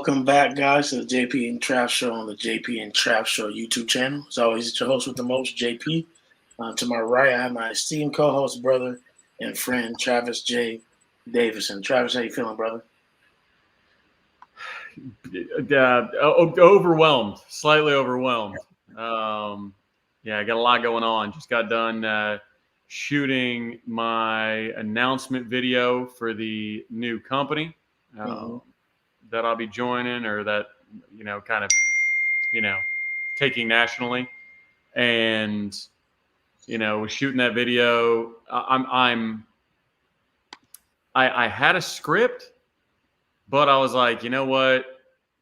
Welcome back, guys, to the JP and Trap Show on the JP and Trap Show YouTube channel. As always, it's your host with the most, JP. To my right, I have my esteemed co-host, brother, and friend, Travis J. Davison. Travis, how you feeling, brother? Overwhelmed, slightly overwhelmed. I got a lot going on. Just got done shooting my announcement video for the new company that I'll be joining, or that taking nationally. And was shooting that video. I had a script, but I was like, you know what?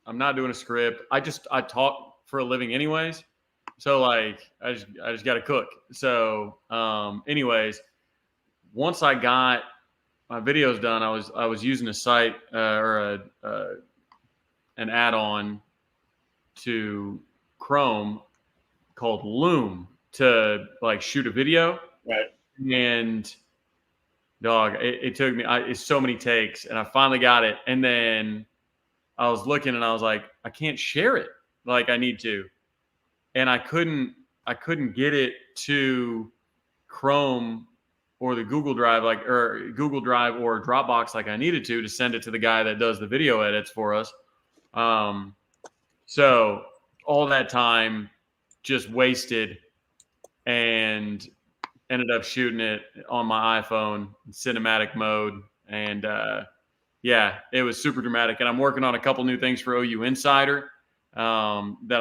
I'm not doing a script. I talk for a living anyways. So like, I just got to cook. So, anyways, once I got my videos done, I was using a site or an add-on to Chrome called Loom to like shoot a video. Right. And dog, it took me it's so many takes, and I finally got it. And then I was looking and I was like, I can't share it like I need to. And I couldn't get it to Chrome or the Google Drive, or Google Drive or Dropbox like I needed to send it to the guy that does the video edits for us. So all that time just wasted, and ended up shooting it on my iPhone in cinematic mode. And it was super dramatic. And I'm working on a couple new things for OU Insider that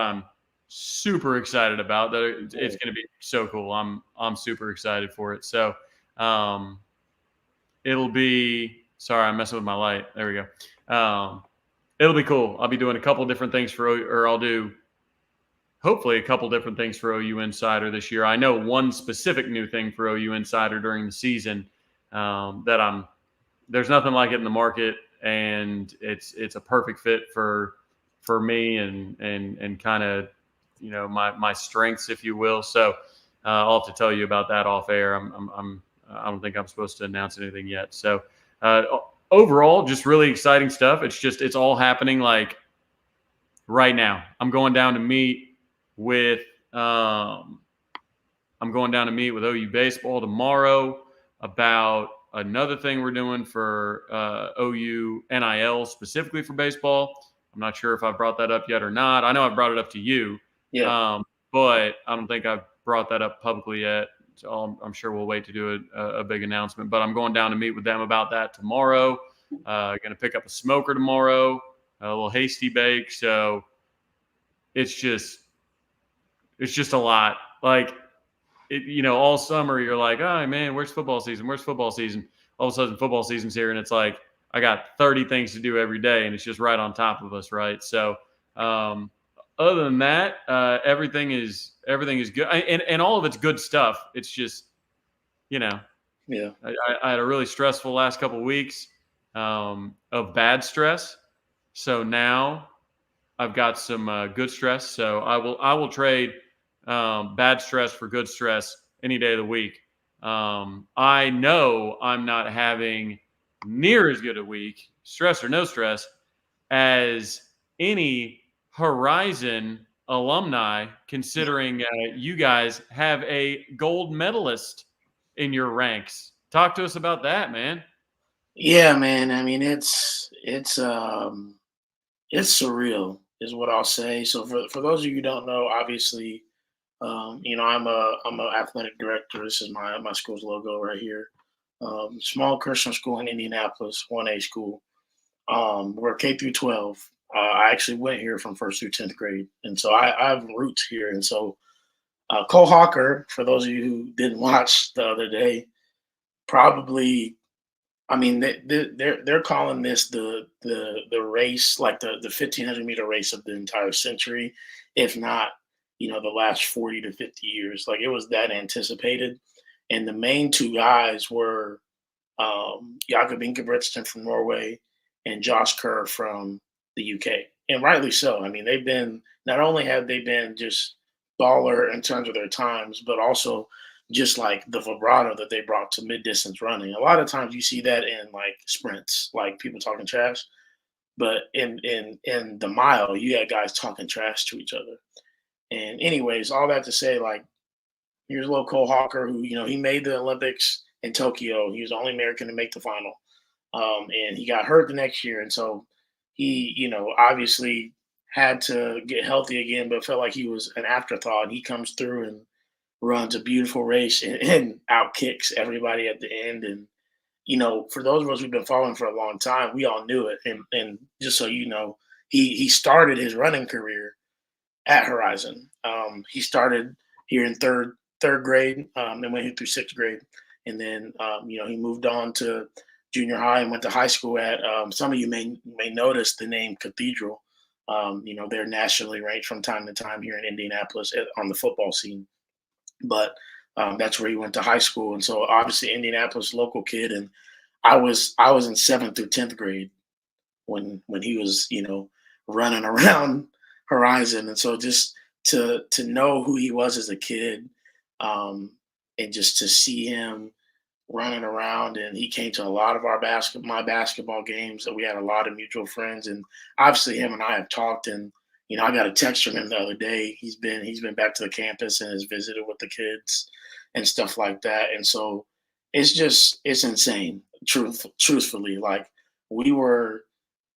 I'm super excited about. That it's going to be so cool. I'm super excited for it. So it'll be, sorry, I'm messing with my light. There we go. It'll be cool. I'll be doing a couple different things I'll do hopefully a couple different things for OU Insider this year. I know one specific new thing for OU Insider during the season there's nothing like it in the market, and it's a perfect fit for me and kind of, my strengths, if you will. So I'll have to tell you about that off air. I don't think I'm supposed to announce anything yet. So overall, just really exciting stuff. It's all happening like right now. I'm going down to meet with OU baseball tomorrow about another thing we're doing for OU NIL specifically for baseball. I'm not sure if I've brought that up yet or not. I know I've brought it up to you, but I don't think I've brought that up publicly yet. So I'm sure we'll wait to do a big announcement. But I'm going down to meet with them about that tomorrow. Going to pick up a smoker tomorrow, a little hasty bake. So it's just a lot. Like, all summer you're like, oh man, where's football season? Where's football season? All of a sudden football season's here, and it's like, I got 30 things to do every day, and it's just right on top of us. Right. So, other than that, everything is good. And all of it's good stuff. It's just, I had a really stressful last couple of weeks, of bad stress. So now I've got some good stress. So I will trade bad stress for good stress any day of the week. I know I'm not having near as good a week, stress or no stress, as any Horizon alumni, considering you guys have a gold medalist in your ranks. Talk to us about that, man. Yeah, man. I mean, it's surreal, is what I'll say. So for those of you who don't know, obviously, I'm an athletic director. This is my school's logo right here. Small Christian school in Indianapolis, 1A school. We're K through 12. I actually went here from 1st through 10th grade, and so I have roots here. And so Cole Hocker, for those of you who didn't watch the other day, probably, I mean, they're calling this the race, like the 1,500-meter race of the entire century, if not, the last 40 to 50 years. Like, it was that anticipated. And the main two guys were Jakob Ingebrigtsen from Norway and Josh Kerr from the UK. And rightly so. I mean, not only have they been just baller in terms of their times, but also just like the vibrato that they brought to mid-distance running. A lot of times you see that in like sprints, like people talking trash. but in the mile, you had guys talking trash to each other. And anyways, all that to say, like, here's little Cole Hawker, who he made the Olympics in Tokyo. He was the only American to make the final, and he got hurt the next year, and so he obviously had to get healthy again, but felt like he was an afterthought. And he comes through and runs a beautiful race and out kicks everybody at the end. And for those of us who've been following for a long time, we all knew it. And just so you know, he started his running career at Horizon. He started here in third grade, and went through sixth grade, and then he moved on to junior high and went to high school at. Some of you may notice the name Cathedral. They're nationally ranked from time to time here in Indianapolis on the football scene, but that's where he went to high school, and so obviously Indianapolis local kid. And I was in seventh through 10th grade when he was running around Horizon. And so just to know who he was as a kid, and just to see him running around. And he came to a lot of my basketball games. That we had a lot of mutual friends, and obviously him and I have talked. And I got a text from him the other day. He's been back to the campus and has visited with the kids and stuff like that. And so it's insane. Truthfully, like we were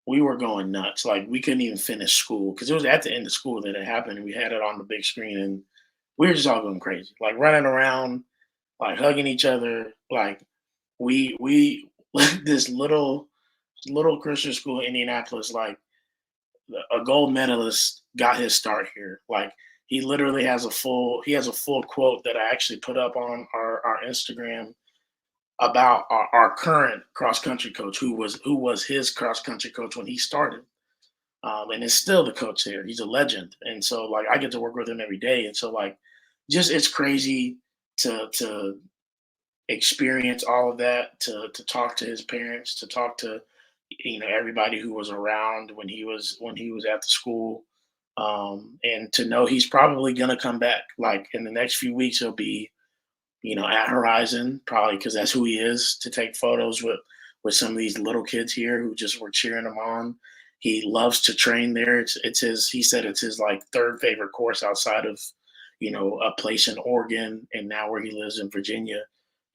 going nuts. Like we couldn't even finish school because it was at the end of school that it happened, and we had it on the big screen, and we were just all going crazy, like running around, like hugging each other. Like we this little Christian school in Indianapolis, like a gold medalist got his start here. Like he literally has a full quote that I actually put up on our Instagram about our current cross country coach, who was his cross country coach when he started, and is still the coach there. He's a legend, and so like I get to work with him every day, and so like just it's crazy to experience all of that, to talk to his parents, to talk to everybody who was around when he was at the school, and to know he's probably gonna come back. Like in the next few weeks, he'll be at Horizon, probably because that's who he is, to take photos with some of these little kids here who just were cheering him on. He loves to train there. It's his. He said it's his like third favorite course outside of a place in Oregon, and now where he lives in Virginia.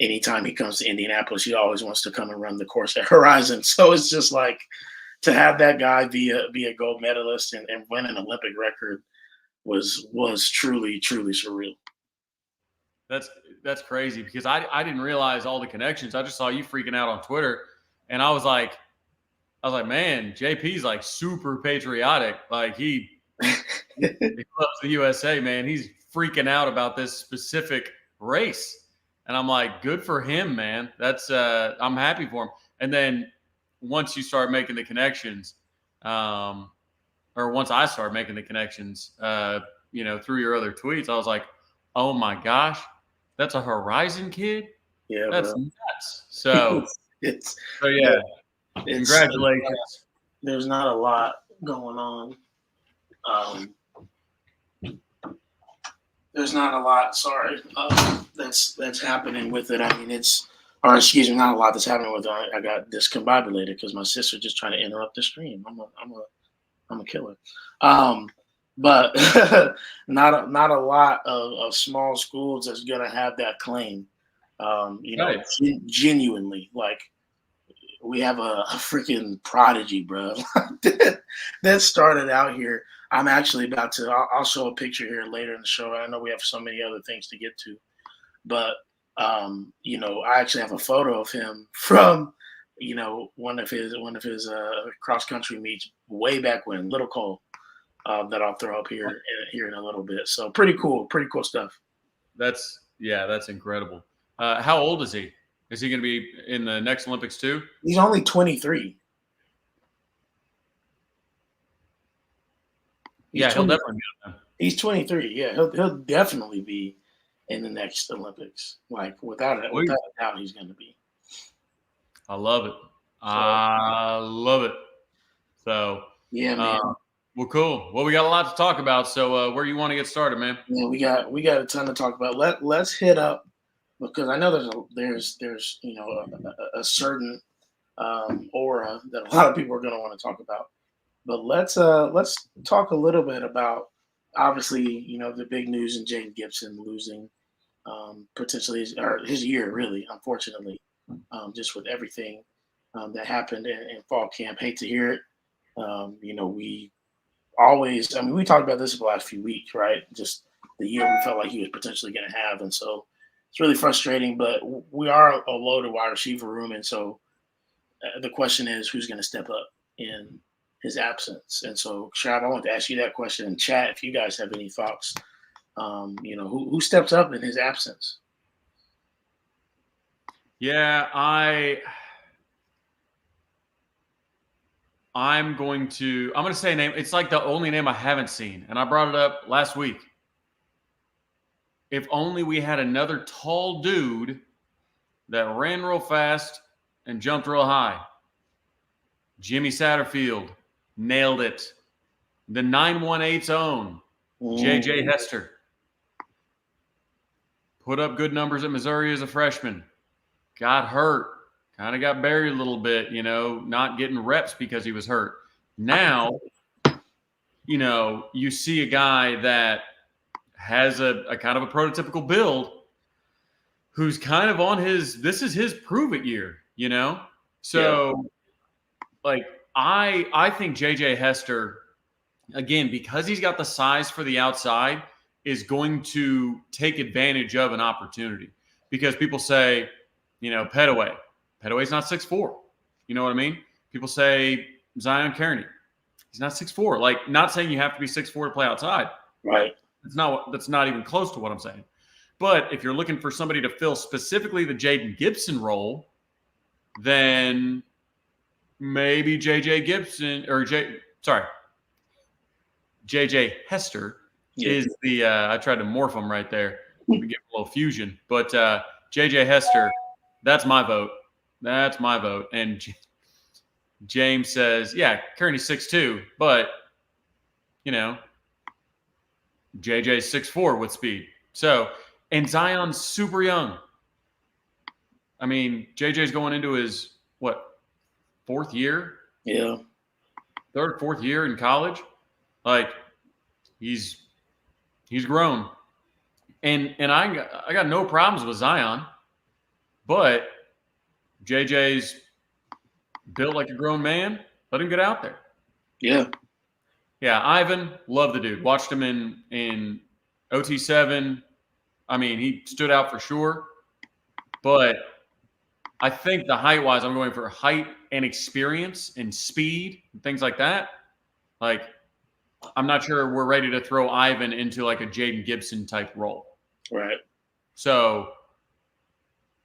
Anytime he comes to Indianapolis, he always wants to come and run the course at Horizon. So it's just like to have that guy be a gold medalist and win an Olympic record was truly surreal. That's crazy because I didn't realize all the connections. I just saw you freaking out on Twitter, and I was like, man, JP's like super patriotic. Like he loves the USA, man. He's freaking out about this specific race. And I'm like, good for him, man. That's I'm happy for him. And then once you start making the connections, or once I started making the connections, through your other tweets, I was like, oh my gosh, that's a Horizon kid. Yeah, that's bro. nuts. So yeah, congratulations. There's not a lot going on. There's not a lot. Sorry, that's happening with it. I mean, not a lot that's happening with it. I got discombobulated because my sister just trying to interrupt the stream. I'm a killer. But not a lot of small schools that's gonna have that claim. Right. Genuinely, like we have a freaking prodigy, bro. that started out here. I'm actually about to. I'll show a picture here later in the show. I know we have so many other things to get to, but I actually have a photo of him from one of his cross country meets way back when, Little Cole, that I'll throw up here in a little bit. So pretty cool stuff. That's incredible. How old is he? Is he going to be in the next Olympics too? He's only 23. He'll definitely be. He's 23. Yeah, he'll definitely be in the next Olympics. Like without a doubt, he's going to be. I love it. I love it. So yeah, man. Well, cool. Well, we got a lot to talk about. So where you want to get started, man? Yeah, we got a ton to talk about. Let's hit up, because I know there's a certain aura that a lot of people are going to want to talk about. But let's talk a little bit about obviously the big news in Jaden Gibson losing potentially his year really, unfortunately, just with everything that happened in fall camp. Hate to hear it. We always, I mean, we talked about this the last few weeks, right? Just the year we felt like he was potentially going to have. And so it's really frustrating, but we are a loaded wide receiver room. And so the question is who's going to step up in his absence? And so, Shab, I want to ask you that question in chat if you guys have any thoughts. Who steps up in his absence? Yeah, I'm going to say a name. It's like the only name I haven't seen, and I brought it up last week. If only we had another tall dude that ran real fast and jumped real high. Jimmy Satterfield nailed it. The 918's own J.J. Hester put up good numbers at Missouri as a freshman. Got hurt. Kind of got buried a little bit, not getting reps because he was hurt. Now, you see a guy that has a kind of a prototypical build who's kind of on this is his prove it year, So, I think J.J. Hester, again, because he's got the size for the outside, is going to take advantage of an opportunity. Because people say, Petaway. Petaway's not 6'4". You know what I mean? People say Zion Kearney. He's not 6'4". Like, not saying you have to be 6'4" to play outside. Right. That's not even close to what I'm saying. But if you're looking for somebody to fill specifically the Jaden Gibson role, then maybe J.J. Hester is the I tried to morph him right there to give a little fusion. But J.J. Hester, that's my vote. That's my vote. And James says, yeah, Kearney's 6'2", but, JJ's 6'4" with speed. So, and Zion's super young. I mean, JJ's going into his, fourth year? Yeah. Third, fourth year in college. Like, he's grown. And I got no problems with Zion, but JJ's built like a grown man. Let him get out there. Yeah. Yeah, Ivan, love the dude. Watched him in OT7. I mean, he stood out for sure. But I think the height-wise, I'm going for height and experience and speed and things like that. Like, I'm not sure we're ready to throw Ivan into like a Jaden Gibson type role. Right. So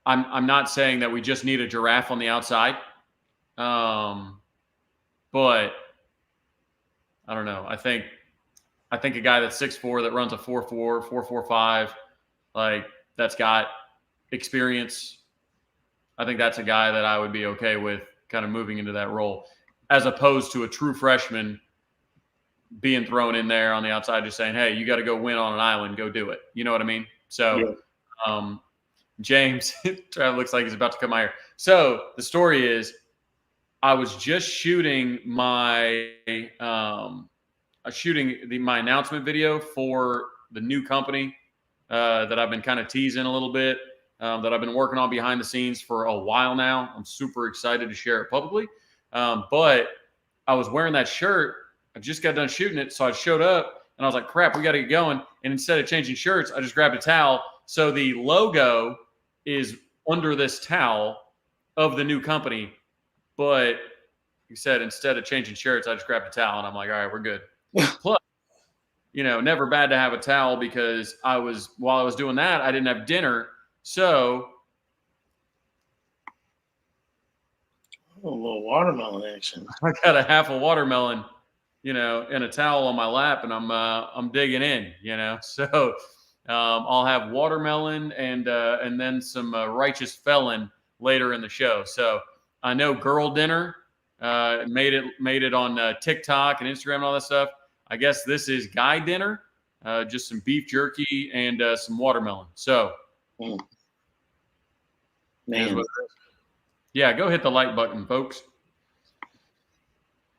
I'm not saying that we just need a giraffe on the outside. But I don't know. I think a guy that's 6'4", that runs a 4.4, 4.45, like that's got experience. I think that's a guy that I would be okay with kind of moving into that role, as opposed to a true freshman being thrown in there on the outside, just saying, hey, you got to go win on an island, go do it. You know what I mean? So, James, Trav looks like he's about to come out here. So the story is, I was just shooting my my announcement video for the new company that I've been kind of teasing a little bit, that I've been working on behind the scenes for a while now. I'm super excited to share it publicly. But I was wearing that shirt. I just got done shooting it. So I showed up and I was like, crap, we got to get going. And instead of changing shirts, I just grabbed a towel. So the logo is under this towel of the new company. But he said, instead of changing shirts, I just grabbed a towel. And I'm like, all right, we're good. Plus, never bad to have a towel, because while I was doing that, I didn't have dinner. So a little watermelon action. I got a half a watermelon, and a towel on my lap, and I'm digging in, So I'll have watermelon and then some righteous felon later in the show. So I know girl dinner made it on TikTok and Instagram and all that stuff. I guess this is guy dinner, just some beef jerky and some watermelon. So, man, yeah, go hit the like button, folks.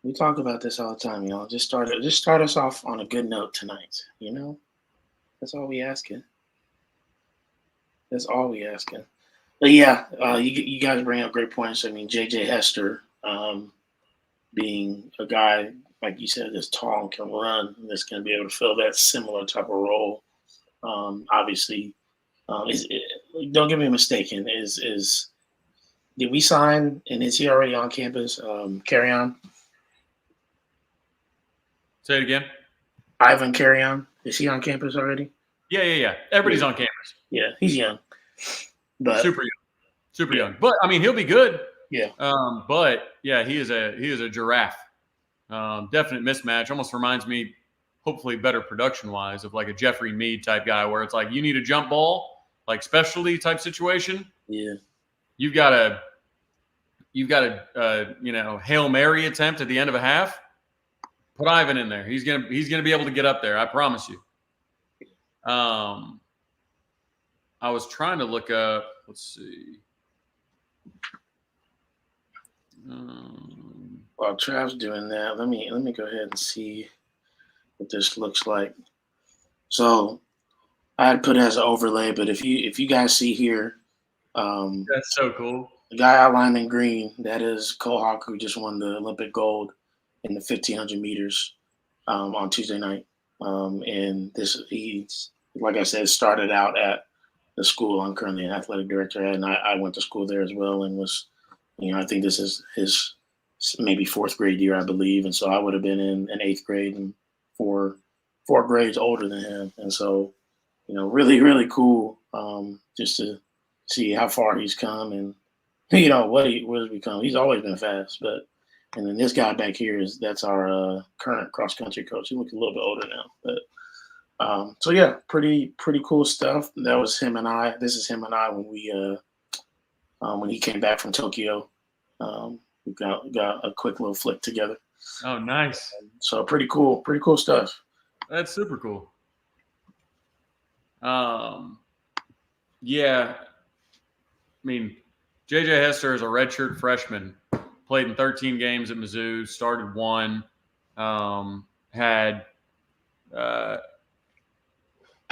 We talk about this all the time, y'all. Just start us off on a good note tonight. That's all we asking. That's all we asking. But yeah, you guys bring up great points. I mean, JJ Hester, being a guy like you said, that's tall and can run, that's going to be able to fill that similar type of role. Obviously, don't get me mistaken. Is did we sign and is he already on campus? Carry on. Say it again. Ivan Carry on. Is he on campus already? Yeah. Everybody's on campus. Yeah, he's young, but super young. But I mean, he'll be good. Yeah. But yeah, he is a giraffe. Definite mismatch. Almost reminds me, hopefully better production wise, of like a Jeffrey Mead type guy, where it's like you need a jump ball, like specialty type situation. Yeah. You've got a Hail Mary attempt at the end of a half. Put Ivan in there. He's gonna be able to get up there. I promise you. I was trying to look up. Let's see. While Trav's doing that, let me go ahead and see what this looks like. So I had put it as an overlay, but if you guys see here, that's so cool. The guy outlined in green, that is Cole Hawk, who just won the Olympic gold in the 1500 meters on Tuesday night. And he's, like I said, started out at the school I'm currently an athletic director at, and I went to school there as well, and was, I think this is his maybe fourth grade year, I believe, and so I would have been in eighth grade and four grades older than him, and so really, really cool just to see how far he's come and what has become. He's always been fast, and then this guy back here that's our current cross country coach. He looks a little bit older now, but so yeah, pretty cool stuff. That was him and I. This is him and I when he came back from Tokyo. We got a quick little flick together. Oh, nice. So pretty cool stuff. That's super cool. Yeah. I mean, JJ Hester is a redshirt freshman, played in 13 games at Mizzou, started one, had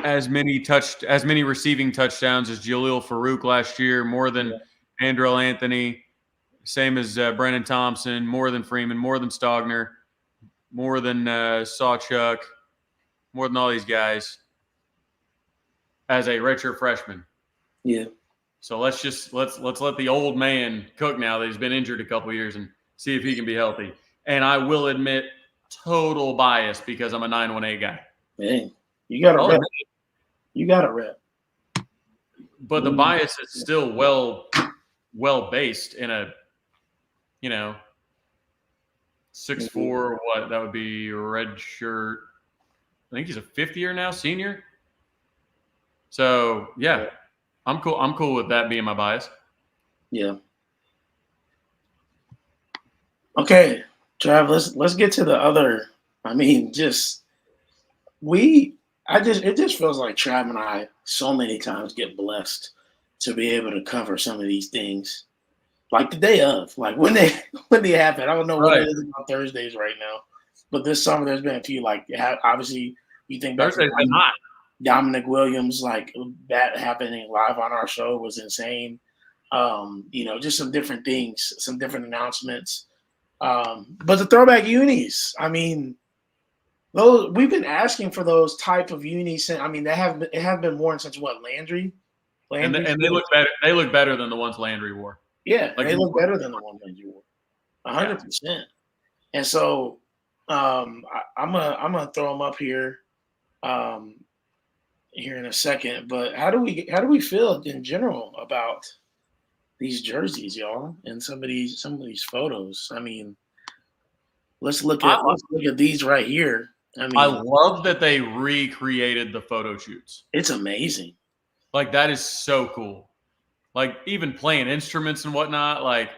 as many receiving touchdowns as Jaleel Farouk last year, more than Andrell Anthony, same as Brennan Thompson, more than Freeman, more than Stogner, more than Sawchuk, more than all these guys as a redshirt freshman. Yeah. So let's let the old man cook now that he's been injured a couple of years and see if he can be healthy. And I will admit, total bias because I'm a 918 guy. Hey, you got to rep. You got to rep. But the bias is still well based in a 6'4", what that would be a red shirt. I think he's a fifth year now, senior. So yeah. I'm cool with that being my bias. Yeah. Okay, Trav, let's get to the other. I mean, it just feels like Trav and I so many times get blessed to be able to cover some of these things. Like the day of, like when they happen. I don't know what it is about Thursdays right now, but this summer there's been a few. Like obviously, you think Thursday's been hot. Dominic Williams, like that happening live on our show was insane. Just some different things, some different announcements. But the throwback unis, I mean, those we've been asking for those type of unis. I mean, it have been worn since what, Landry? And they look better. They look better than the ones Landry wore. Yeah, like, they look better than the ones Landry wore. 100%. And so I'm gonna throw them up here. Here in a second, but how do we feel in general about these jerseys, y'all, and some of these photos? I mean, let's look at these right here. I mean, I love that they recreated the photo shoots. It's amazing. Like that is so cool. Like even playing instruments and whatnot, like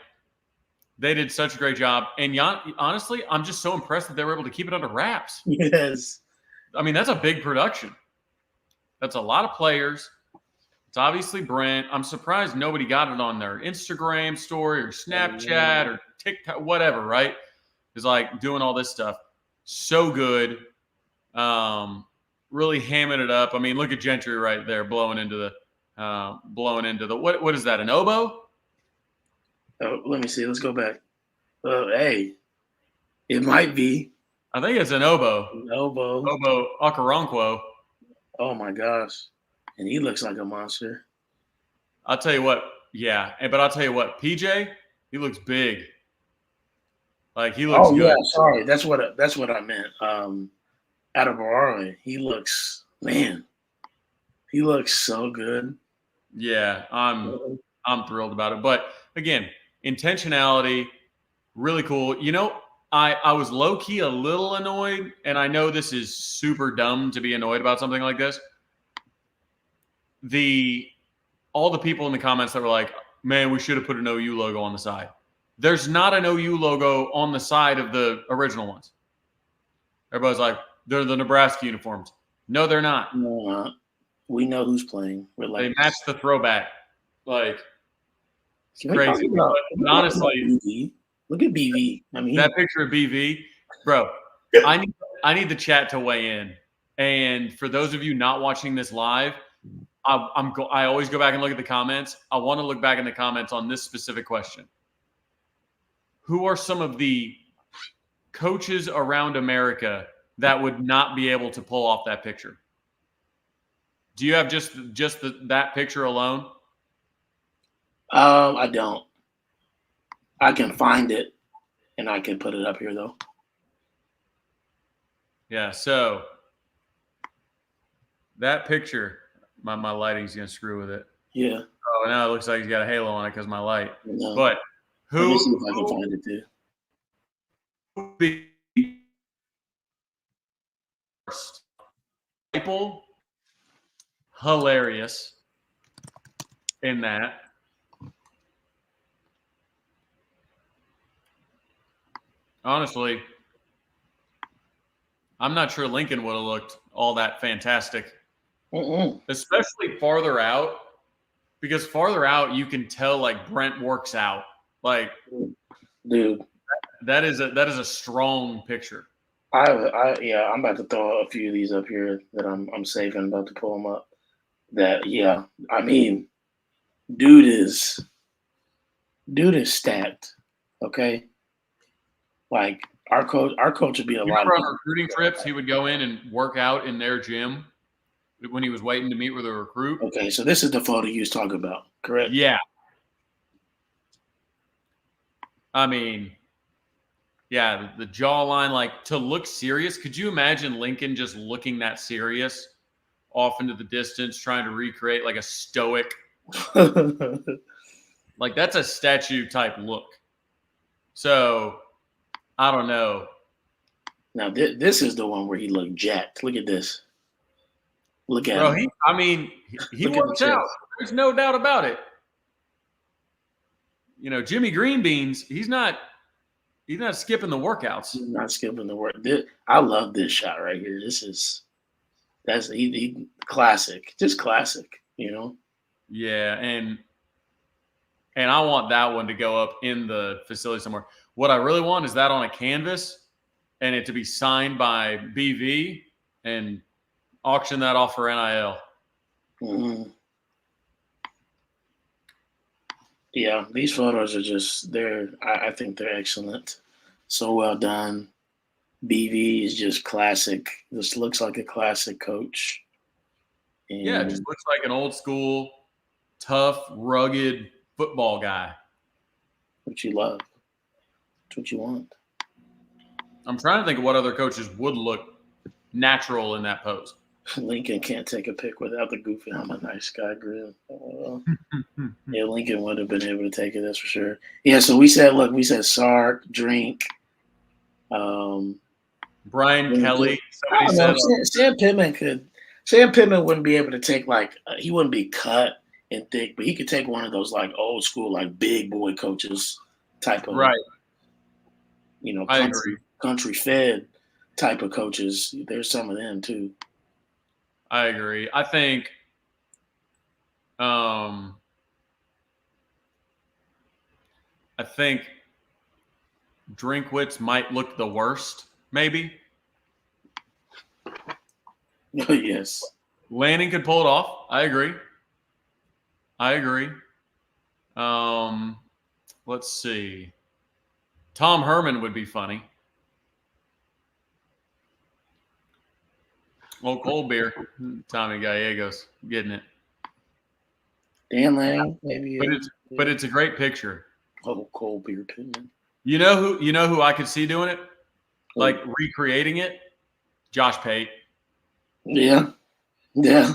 they did such a great job. And honestly, I'm just so impressed that they were able to keep it under wraps. Yes. I mean, that's a big production. That's a lot of players. It's obviously Brent. I'm surprised nobody got it on their Instagram story or Snapchat or TikTok, whatever, right? is like doing all this stuff. So good. Really hamming it up. I mean, look at Gentry right there blowing into the what is that, an oboe? Oh, let me see. Let's go back. Hey, it might be I think it's an oboe. an elbow. Oboe Okoronkwo. Oh my gosh. And he looks like a monster. I'll tell you what, yeah. But I'll tell you what, PJ, he looks big. Like he looks Oh good. yeah, sorry. That's what I meant. Adebayo, he looks so good. Yeah, I'm thrilled about it. But again, intentionality, really cool. You know, I was low key a little annoyed, and I know this is super dumb to be annoyed about something like this. All the people in the comments that were like, "Man, we should have put an OU logo on the side." There's not an OU logo on the side of the original ones. Everybody's like, "They're the Nebraska uniforms." No, they're not. No, we know who's playing. They match the throwback. Like, it's crazy. But honestly, BV. Look at BV. I mean, that picture of BV, bro. I need the chat to weigh in. And for those of you not watching this live, I always go back and look at the comments. I want to look back in the comments on this specific question. Who are some of the coaches around America that would not be able to pull off that picture? Do you have just that picture alone? I don't. I can find it, and I can put it up here though. Yeah. So that picture, my lighting's gonna screw with it. Yeah. Oh, now it looks like he's got a halo on it because my light. No. But Let me see if I can find it too. People hilarious in that. Honestly, I'm not sure Lincoln would have looked all that fantastic, especially farther out, because farther out you can tell like Brent works out. Like, dude, that is a strong picture. I'm about to throw a few of these up here that I'm saving, about to pull them up. I mean, dude is stacked. Okay, like our coach would be a lot. On recruiting trips, he would go in and work out in their gym when he was waiting to meet with a recruit. Okay, so this is the photo you was talking about, correct? Yeah. I mean, yeah, the jawline, like, to look serious. Could you imagine Lincoln just looking that serious off into the distance, trying to recreate like a stoic, like that's a statue type look. So I don't know. Now this is the one where he looked jacked. Look at this. Look at him. He works out. There's no doubt about it. You know, Jimmy Green Beans, he's not skipping the workouts. He's not skipping the work. I love this shot right here. That's classic. Just classic, you know? Yeah, and I want that one to go up in the facility somewhere. What I really want is that on a canvas and it to be signed by BV and auction that off for NIL. Mm-hmm. Yeah, these photos are I think they're excellent. So well done. BV is just classic. This looks like a classic coach. And yeah, it just looks like an old school, tough, rugged football guy. What you love. That's what you want. I'm trying to think of what other coaches would look natural in that pose. Lincoln can't take a pic without the goofy "I'm a nice guy" grin. Yeah, Lincoln would have been able to take it, that's for sure. Yeah, so we said Sark, Drink, Brian Kelly. Sam Pittman wouldn't be able to take he wouldn't be cut and thick, but he could take one of those like old school, like big boy coaches type of, right. You know, country fed type of coaches. There's some of them too. I agree. I think Drinkwitz might look the worst, maybe. Yes. Lanning could pull it off. I agree. Let's see. Tom Herman would be funny. Old cold beer. Tommy Gallegos getting it. Dan Lang, maybe. But it's a great picture. Oh, cold beer too. You know who I could see doing it? Like recreating it? Josh Pate. Yeah. Yeah.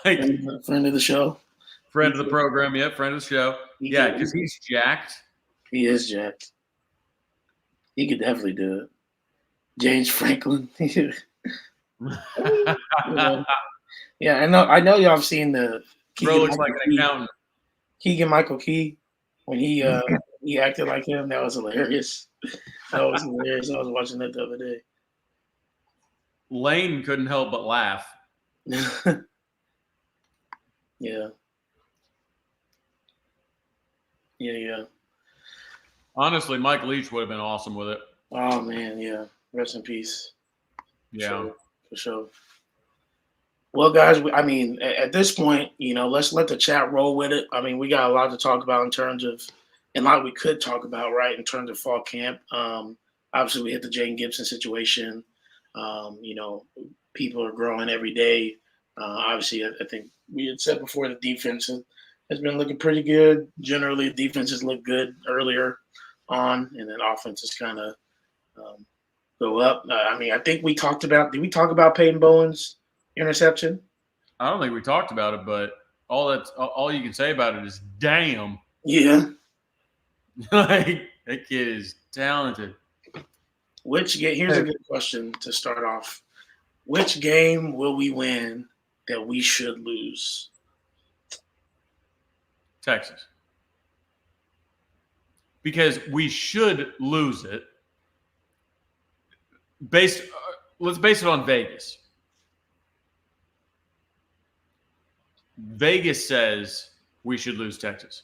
Like, friend of the show. Friend of the program, yeah, friend of the show. Yeah, because he's jacked. He is jacked. He could definitely do it. James Franklin. Yeah, I know y'all have seen the Bro looks like an accountant. Keegan Michael Key when he acted like him. That was hilarious. I was watching that the other day. Lane couldn't help but laugh. Yeah. Honestly, Mike Leach would have been awesome with it. Oh man, yeah. Rest in peace. Yeah. For sure. Well, guys, I mean, at this point, let's let the chat roll with it. I mean, we got a lot to talk about in terms of, and a lot we could talk about, right, in terms of fall camp. Obviously, we hit the Jaden Gibson situation. People are growing every day. Obviously, I think we had said before the defense has been looking pretty good. Generally, defenses look good earlier on, and then offenses kind of go up. I mean, I think we talked about – did we talk about Peyton Bowen's interception? I don't think we talked about it, but all you can say about it is damn. Yeah. Like, that kid is talented. Here's a good question to start off. Which game will we win that we should lose? Texas. Because we should lose it. Let's base it on Vegas. Vegas says we should lose Texas.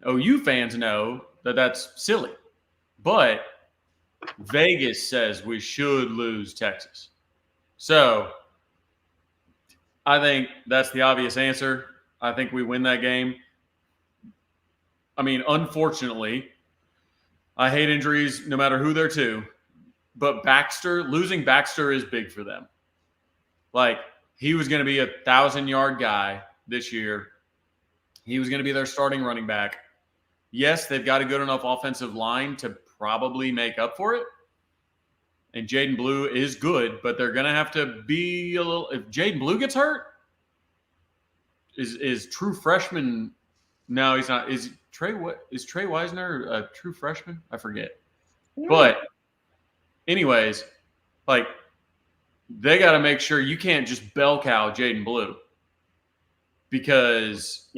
OU fans know that that's silly. But Vegas says we should lose Texas. So I think that's the obvious answer. I think we win that game. I mean, unfortunately, I hate injuries no matter who they're to. But losing Baxter is big for them. Like, he was going to be a 1,000-yard guy this year. He was going to be their starting running back. Yes, they've got a good enough offensive line to probably make up for it. And Jaden Blue is good, but they're going to have to be a little – if Jaden Blue gets hurt, is true freshman – no, he's not. Is Trey Wisner a true freshman? I forget. Yeah. But anyways, like, they got to make sure you can't just bell cow Jaden Blue because,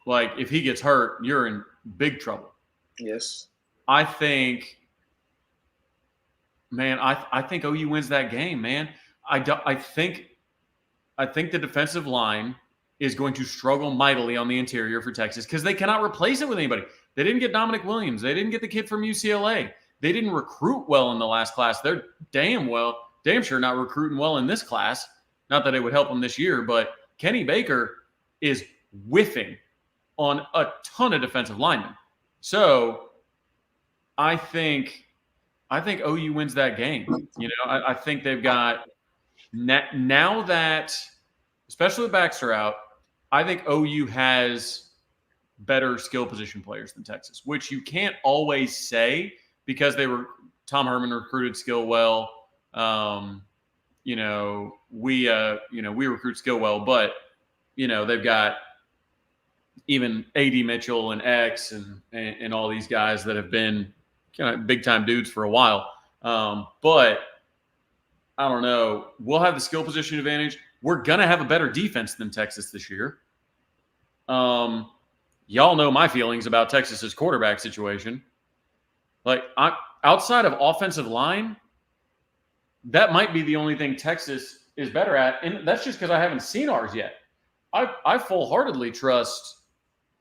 like, if he gets hurt, you're in big trouble. Yes. I think OU wins that game, man. I think the defensive line is going to struggle mightily on the interior for Texas because they cannot replace it with anybody. They didn't get Dominic Williams. They didn't get the kid from UCLA. They didn't recruit well in the last class. They're damn sure not recruiting well in this class. Not that it would help them this year, but Kenny Baker is whiffing on a ton of defensive linemen. So I think OU wins that game. I think they've got now that, especially with Baxter out, I think OU has better skill position players than Texas, which you can't always say because Tom Herman recruited skill well. We recruit skill well, but they've got even AD Mitchell and X and all these guys that have been kind of big time dudes for a while. But I don't know. We'll have the skill position advantage. We're gonna have a better defense than Texas this year. Y'all know my feelings about Texas's quarterback situation. Like, outside of offensive line, that might be the only thing Texas is better at, and that's just because I haven't seen ours yet. I full-heartedly trust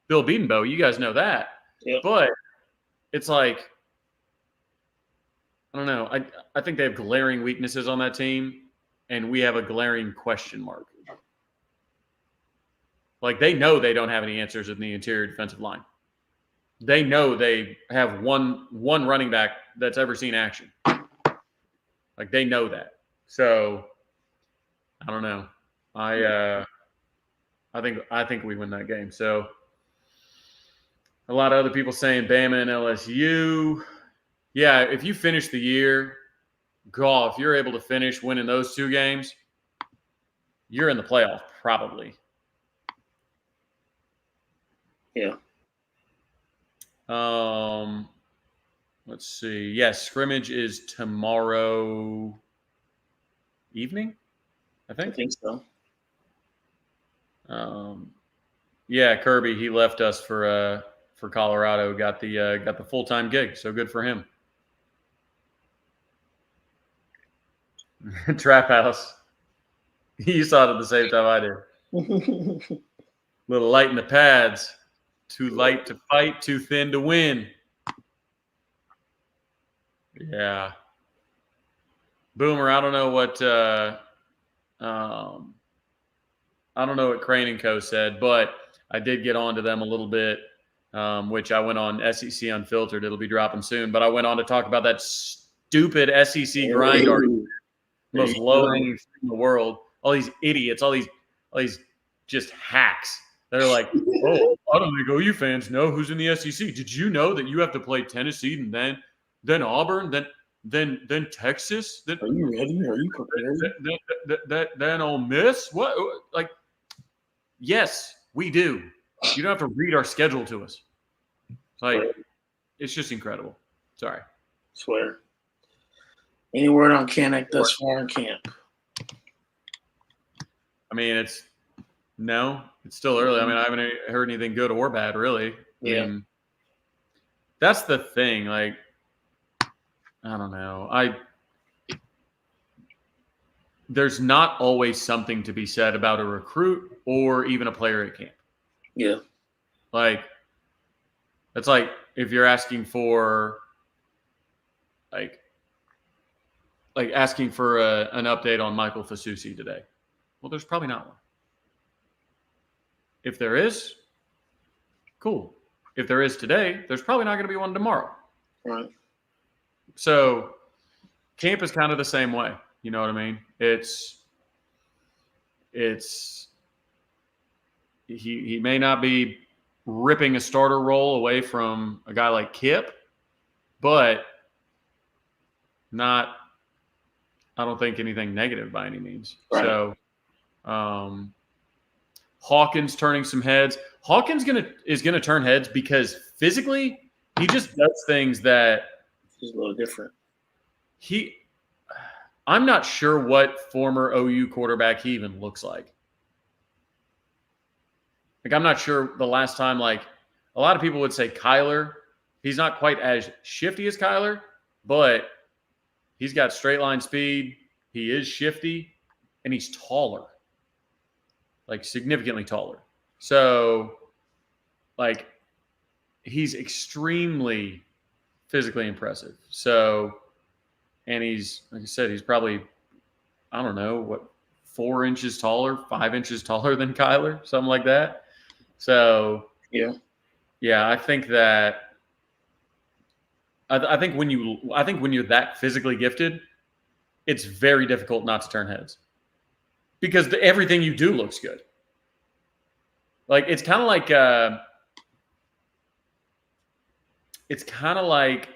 Bill Bedenbaugh. You guys know that. Yep. But it's like I don't know. I think they have glaring weaknesses on that team, and we have a glaring question mark. Like, they know they don't have any answers in the interior defensive line. They know they have one running back that's ever seen action. Like, they know that. So I don't know. I think we win that game. So a lot of other people saying Bama and LSU. Yeah, if you finish the year, if you're able to finish winning those 2 games, you're in the playoff probably. Yeah. Let's see. Yes, scrimmage is tomorrow evening, I I think so. Yeah, Kirby, he left us for Colorado, got the full-time gig, so good for him. Trap House. You saw it at the same time I did. Little light in the pads. Too light to fight, too thin to win. Yeah. Boomer, I don't know what Crane & Co. said, but I did get on to them a little bit, which I went on SEC Unfiltered. It'll be dropping soon. But I went on to talk about that stupid SEC grind argument. Most low-hanging fruit in the world. All these idiots, all these just hacks. They're like, oh, I don't think OU fans know who's in the SEC. Did you know that you have to play Tennessee and then Auburn, then Texas? Are you ready? Are you prepared? Then Ole Miss? What? Like, yes, we do. You don't have to read our schedule to us. Like, it's just incredible. Sorry. Swear. Any word on Kanek thus far in camp? I mean, it's still early. I mean, I haven't heard anything good or bad, really. Yeah. I mean, that's the thing. Like, I don't know. There's not always something to be said about a recruit or even a player at camp. Yeah. Like, it's like if you're asking for asking for an update on Michael Fasusi today. Well, there's probably not one. If there is, cool. If there is today, there's probably not going to be one tomorrow. Right. So camp is kind of the same way. You know what I mean? He may not be ripping a starter role away from a guy like Kip, but not, I don't think anything negative by any means. Right. So Hawkins turning some heads. Hawkins is gonna turn heads because physically he just does things that he's a little different. I'm not sure what former OU quarterback he even looks like. Like, I'm not sure the last time, like, a lot of people would say Kyler. He's not quite as shifty as Kyler, but he's got straight line speed. He is shifty, and he's taller, like significantly taller. So, like, he's extremely physically impressive. So, and he's, like I said, he's probably, I don't know, 4 inches taller, 5 inches taller than Kyler, something like that. So, yeah, I think that, I think when you're that physically gifted, it's very difficult not to turn heads because everything you do looks good. Like, it's kind of like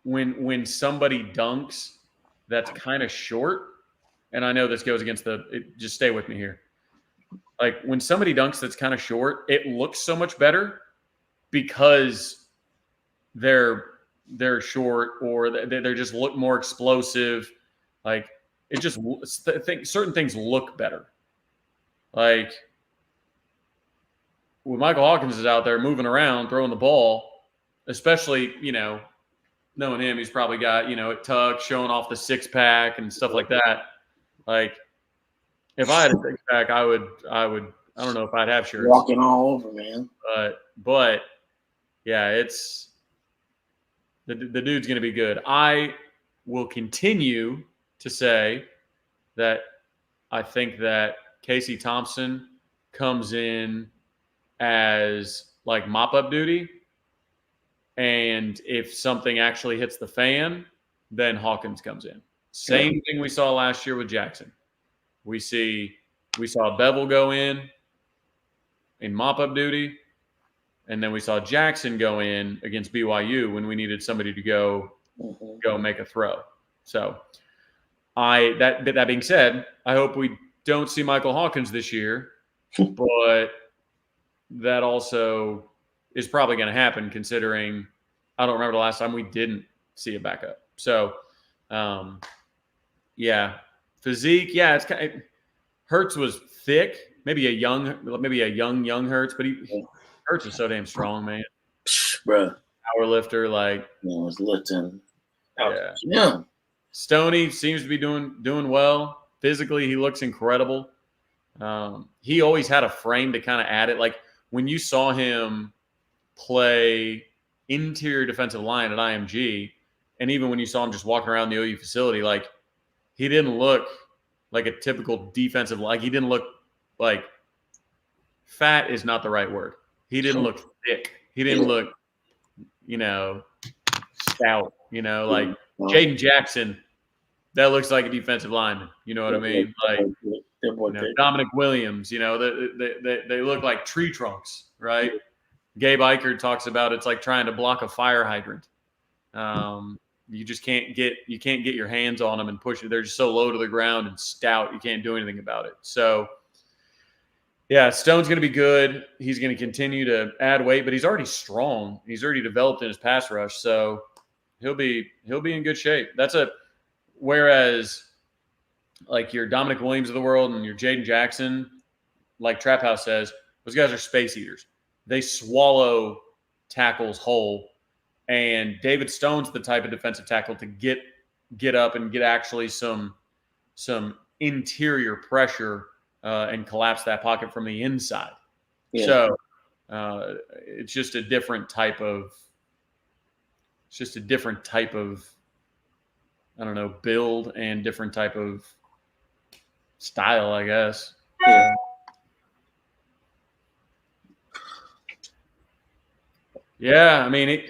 when somebody dunks that's kind of short, and I know this goes against just stay with me here. Like, when somebody dunks that's kind of short, it looks so much better because they're short or they just look more explosive. Like, it just certain things look better. Like, when Michael Hawkins is out there moving around, throwing the ball, especially, knowing him, he's probably got, at tuck, showing off the 6-pack and stuff like that. Like, if I had a 6-pack, I don't know if I'd have shirts. Walking all over, man. But yeah, The dude's going to be good. I will continue to say that I think that Casey Thompson comes in as like mop-up duty. And if something actually hits the fan, then Hawkins comes in. Same thing we saw last year with Jackson. We saw Bevel go in mop-up duty, and then we saw Jackson go in against BYU when we needed somebody to go make a throw. So that being said, I hope we don't see Michael Hawkins this year, but that also is probably going to happen considering I don't remember the last time we didn't see a backup. So, yeah, physique. Yeah, it's kind of, Hurts was thick. Maybe a young Hurts, but Hurts is so damn strong, man. Bruh. Power lifter, like was lifting. Yeah. Stoney seems to be doing well. Physically, he looks incredible. He always had a frame to kind of add it. Like when you saw him play interior defensive line at IMG, and even when you saw him just walking around the OU facility, like he didn't look like a typical defensive, like he didn't look like fat is not the right word. He didn't look thick. He didn't look, stout, like Jaden Jackson, that looks like a defensive lineman. You know what I mean? Like Dominic Williams, they look like tree trunks, right? Gabe Eichert talks about it's like trying to block a fire hydrant. You just can't get your hands on them and push it. They're just so low to the ground and stout. You can't do anything about it. So, yeah, Stone's going to be good. He's going to continue to add weight, but he's already strong. He's already developed in his pass rush, so he'll be in good shape. Whereas like your Dominic Williams of the world and your Jaden Jackson, like Trap House says, those guys are space eaters. They swallow tackles whole. And David Stone's the type of defensive tackle to get up and get actually some interior pressure and collapse that pocket from the inside. Yeah. So it's just a different type of I don't know, build and different type of style, I guess. Yeah. Yeah, I mean,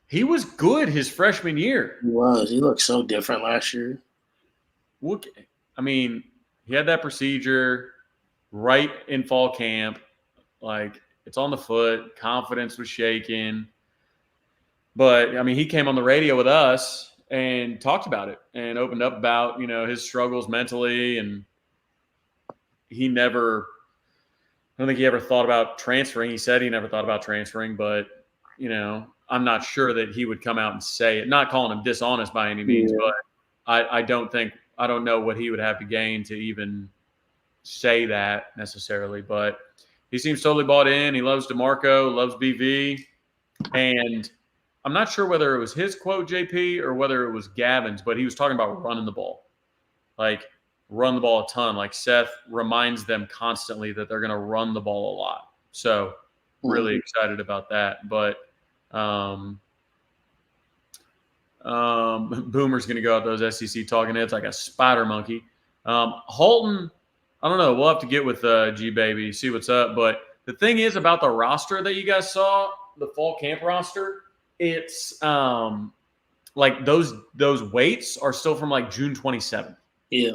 he was good his freshman year. He was. He looked so different last year. Look, I mean, he had that procedure right in fall camp. Like, it's on the foot. Confidence was shaking. But, I mean, he came on the radio with us and talked about it and opened up about, his struggles mentally. And I don't think he ever thought about transferring. He said he never thought about transferring, but, I'm not sure that he would come out and say it. Not calling him dishonest by any means, but I don't know what he would have to gain to even say that necessarily. But he seems totally bought in. He loves DeMarco, loves BV. And I'm not sure whether it was his quote, JP, or whether it was Gavin's, but he was talking about running the ball. Like, run the ball a ton. Like, Seth reminds them constantly that they're going to run the ball a lot. So, really excited about that. But Boomer's going to go out those SEC talking heads like a spider monkey. Holton, I don't know. We'll have to get with G-Baby, see what's up. But the thing is about the roster that you guys saw, the fall camp roster, it's like those weights are still from like June 27th. Yeah.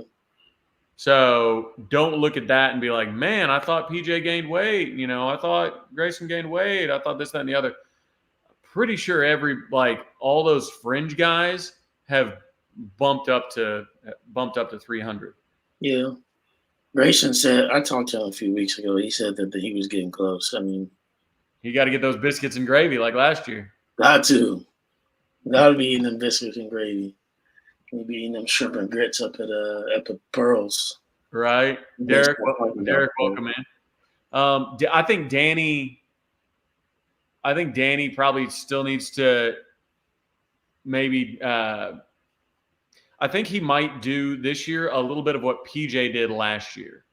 So don't look at that and be like, man, I thought PJ gained weight. I thought Grayson gained weight. I thought this, that, and the other. Pretty sure all those fringe guys have bumped up to 300. Yeah. Grayson said, I talked to him a few weeks ago. He said that he was getting close. I mean, you got to get those biscuits and gravy like last year. Got to be eating them biscuits and gravy. Maybe eating them shrimp and grits up at the Pearls. Right. Derek, welcome in. I think Danny probably still needs to maybe I think he might do this year a little bit of what PJ did last year.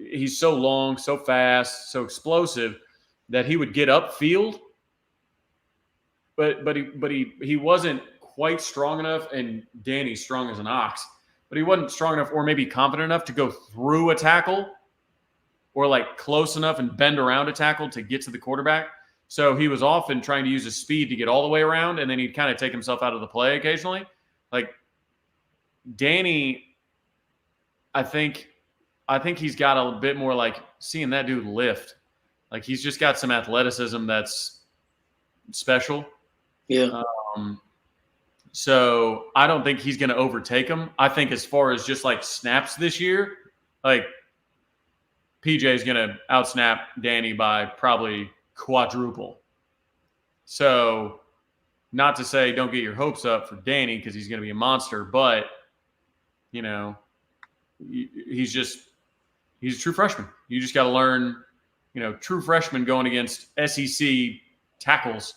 he's so long, so fast, so explosive that he would get upfield, but he wasn't quite strong enough. And Danny's strong as an ox, but he wasn't strong enough, or maybe confident enough to go through a tackle, or like close enough and bend around a tackle to get to the quarterback. So he was often trying to use his speed to get all the way around, and then he'd kind of take himself out of the play occasionally. Like Danny, I think he's got a bit more like seeing that dude lift. Like he's just got some athleticism that's special. Yeah. So I don't think he's going to overtake him. I think as far as just like snaps this year, like PJ is going to outsnap Danny by probably quadruple. So not to say don't get your hopes up for Danny because he's going to be a monster, but you know, he's a true freshman. You just got to learn, you know, true freshman going against SEC tackles.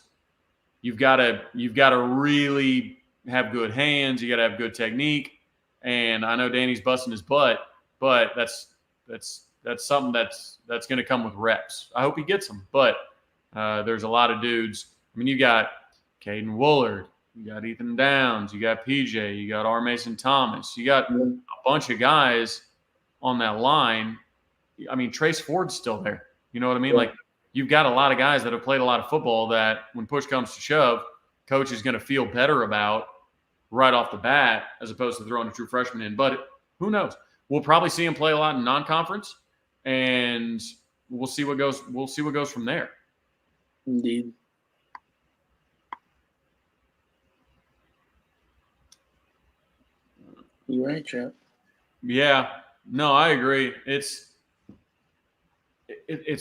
You've got to really have good hands. You got to have good technique. And I know Danny's busting his butt, but that's something that's going to come with reps. I hope he gets them. But there's a lot of dudes. I mean, you got Caden Woolard, you got Ethan Downs, you got PJ, you got R. Mason Thomas, you got a bunch of guys on that line. I mean, Trace Ford's still there. You know what I mean? Like, you've got a lot of guys that have played a lot of football that when push comes to shove, coach is going to feel better about right off the bat as opposed to throwing a true freshman in. But who knows? We'll probably see him play a lot in non-conference, and we'll see what goes. We'll see what goes from there. Indeed. You're right, Chap. Yeah. No, I agree. It's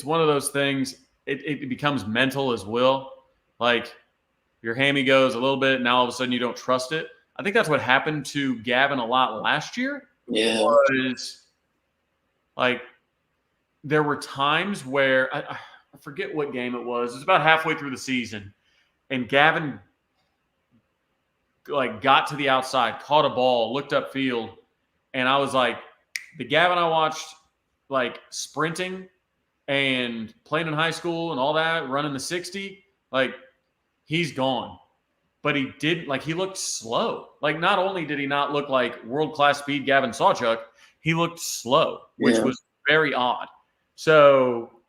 one of those things. It becomes mental as well. Like your hammy goes a little bit, now all of a sudden you don't trust it. I think that's what happened to Gavin a lot last year. Yeah. Was like there were times where I forget what game it was. It was about halfway through the season, and Gavin like got to the outside, caught a ball, looked upfield, and I was like, the Gavin I watched like sprinting and playing in high school and all that, running the 60, like he's gone. But he didn't, like he looked slow. Like not only did he not look like world-class speed Gavin Sawchuk, he looked slow, which was very odd. So,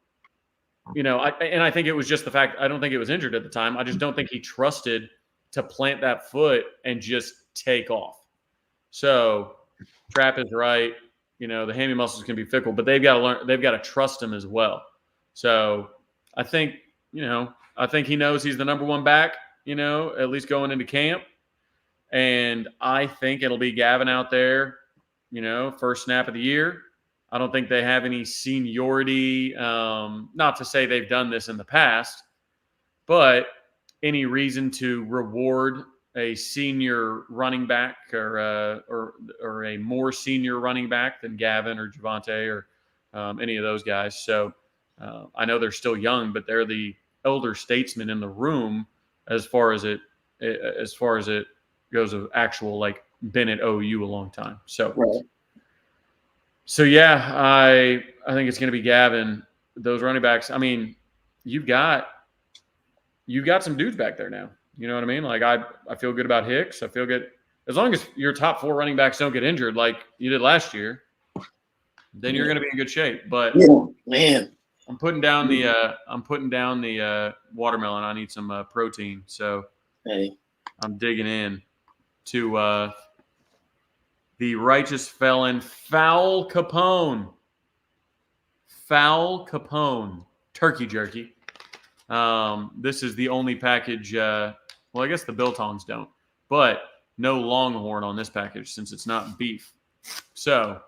you know, I think it was just the fact, I don't think it was injured at the time. I just don't think he trusted to plant that foot and just take off. So Trap is right. You know, the hammy muscles can be fickle, but they've got to learn, they've got to trust him as well. So I think, you know, I think he knows he's the number one back, you know, at least going into camp. And I think it'll be Gavin out there, you know, first snap of the year. I don't think they have any seniority. Not to say they've done this in the past, but any reason to reward a senior running back or a more senior running back than Gavin or Javante or any of those guys. So I know they're still young, but they're the elder statesmen in the room as far as it goes of actual like been at OU a long time. So So yeah, I think it's going to be Gavin. Those running backs. I mean, you've got some dudes back there now. You know what I mean? Like I feel good about Hicks. I feel good as long as your top 4 running backs don't get injured like you did last year. Then you're going to be in good shape. But man, I'm putting down the watermelon. I need some protein, so I'm digging in to the righteous felon Foul Capone. Foul Capone turkey jerky. This is the only package. Well, I guess the Biltons don't, but no Longhorn on this package since it's not beef. So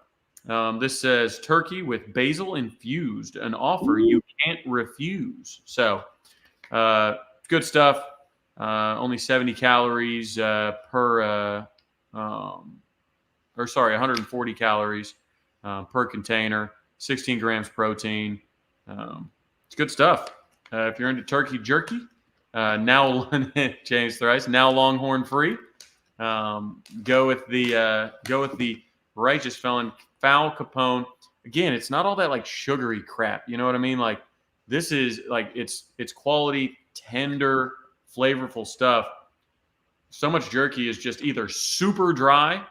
this says turkey with basil infused, an offer you can't refuse. So good stuff. Only 70 calories 140 calories per container, 16 grams protein. It's good stuff. If you're into turkey jerky, now James Thrice, now Longhorn free. Go with the righteous felon Foul Capone. again, it's not all that like sugary crap. You know what I mean? Like this is like it's quality, tender, flavorful stuff. So much jerky is just either super dry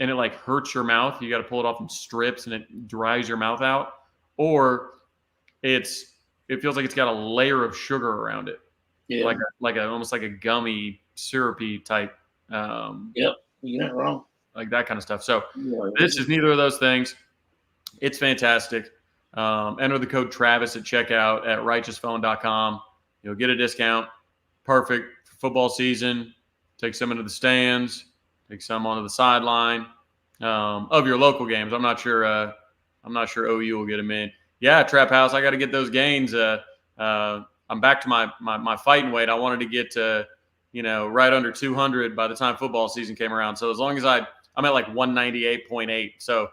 and it like hurts your mouth. You got to pull it off in strips and it dries your mouth out, or it feels like it's got a layer of sugar around it. Yeah. Like almost like a gummy, syrupy type. Yep, you're not wrong. Like that kind of stuff. So this is neither of those things. It's fantastic. Enter the code Travis at checkout at righteousfelon.com. You'll get a discount. Perfect for football season. Take some into the stands. Take some onto the sideline of your local games. I'm not sure OU will get them in. Yeah, Trap House. I got to get those gains. I'm back to my fighting weight. I wanted to get to right under 200 by the time football season came around. So as long as I'm at like 198.8. So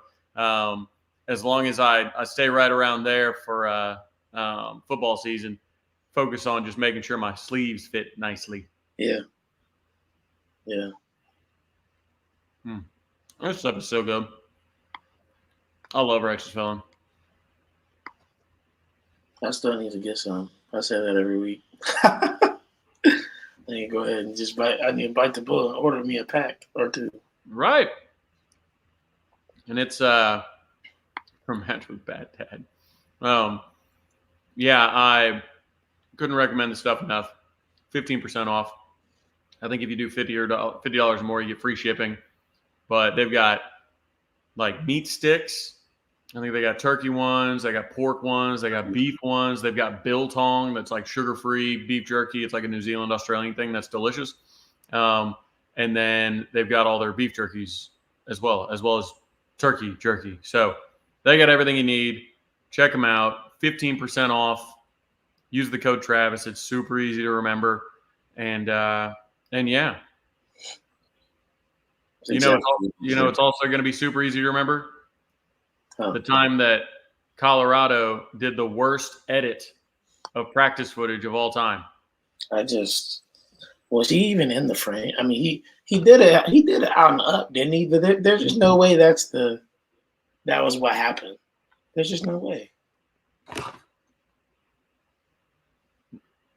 as long as I stay right around there for football season, focus on just making sure my sleeves fit nicely. Yeah. This stuff is so good. I love Righteous Felon. I still need to get some. I say that every week. I need to go ahead and just bite. I need to bite the bullet and order me a pack or two. Right. And it's from Match with Bad Dad. Yeah, I couldn't recommend the stuff enough. 15% off. I think if you do $50 or more, you get free shipping. But they've got like meat sticks. I think they got turkey ones. They got pork ones. They got beef ones. They've got biltong that's like sugar-free beef jerky. It's like a New Zealand, Australian thing that's delicious. And then they've got all their beef jerkies as well as turkey jerky. So they got everything you need. Check them out. 15% off. Use the code Travis. It's super easy to remember. And yeah. It's also going to be super easy to remember. The time that Colorado did the worst edit of practice footage of all time. Was he even in the frame? I mean, he did it. He did it out and up, didn't he? But there's just no way that was what happened. There's just no way.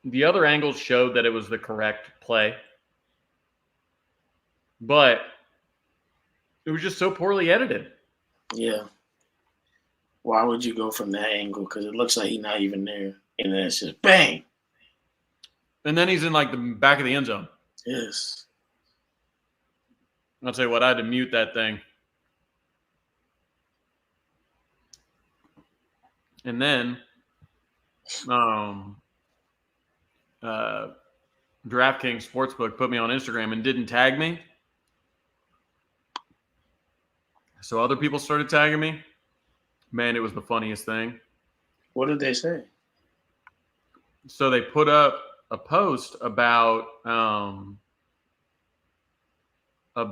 The other angles showed that it was the correct play, but it was just so poorly edited. Yeah. Why would you go from that angle? Because it looks like he's not even there. And then it's just bang. And then he's in like the back of the end zone. Yes. I'll tell you what, I had to mute that thing. And then DraftKings Sportsbook put me on Instagram and didn't tag me. So other people started tagging me. Man, it was the funniest thing. What did they say? So they put up a post about oh, I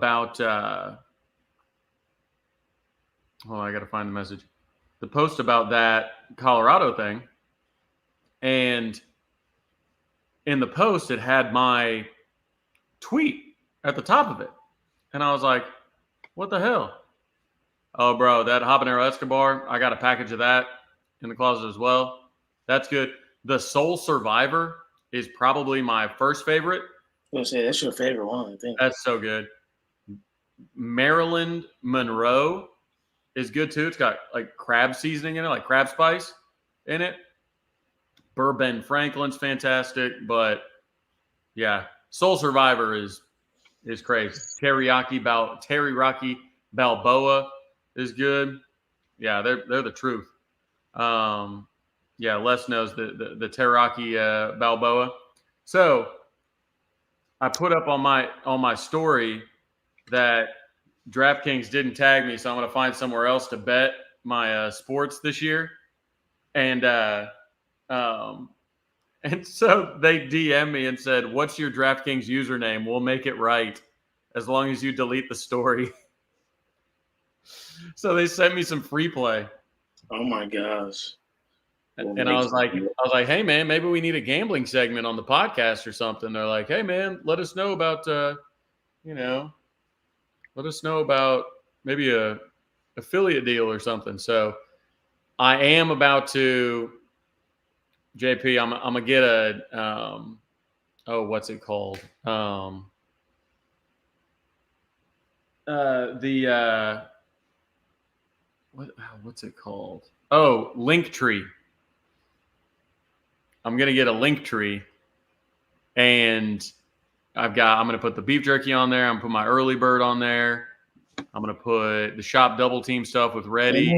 got to find the message. The post about that Colorado thing. And in the post, it had my tweet at the top of it. And I was like, what the hell? Oh, bro, that Habanero Escobar, I got a package of that in the closet as well. That's good. The Soul Survivor is probably my first favorite. I was going to say, that's your favorite one, I think. That's so good. Maryland Monroe is good, too. It's got, like, crab seasoning in it, like crab spice in it. Bourbon Franklin's fantastic, but, yeah, Soul Survivor is crazy. Teriyaki Balboa is good. Yeah, they're the truth. Yeah, Les knows the teriyaki Balboa. So I put up on my story that DraftKings didn't tag me, so I'm going to find somewhere else to bet my sports this year. And so they DM me and said, "What's your DraftKings username? We'll make it right as long as you delete the story." So they sent me some free play. Oh my gosh. And I was like, hey man, maybe we need a gambling segment on the podcast or something. They're like, hey man, let us know about maybe affiliate deal or something. So I am about to, JP. I'm gonna get a what's it called? What's it called? Oh, Linktree. I'm gonna get a Linktree, and I'm gonna put the beef jerky on there. I'm gonna put my early bird on there. I'm gonna put the shop double team stuff with Ready.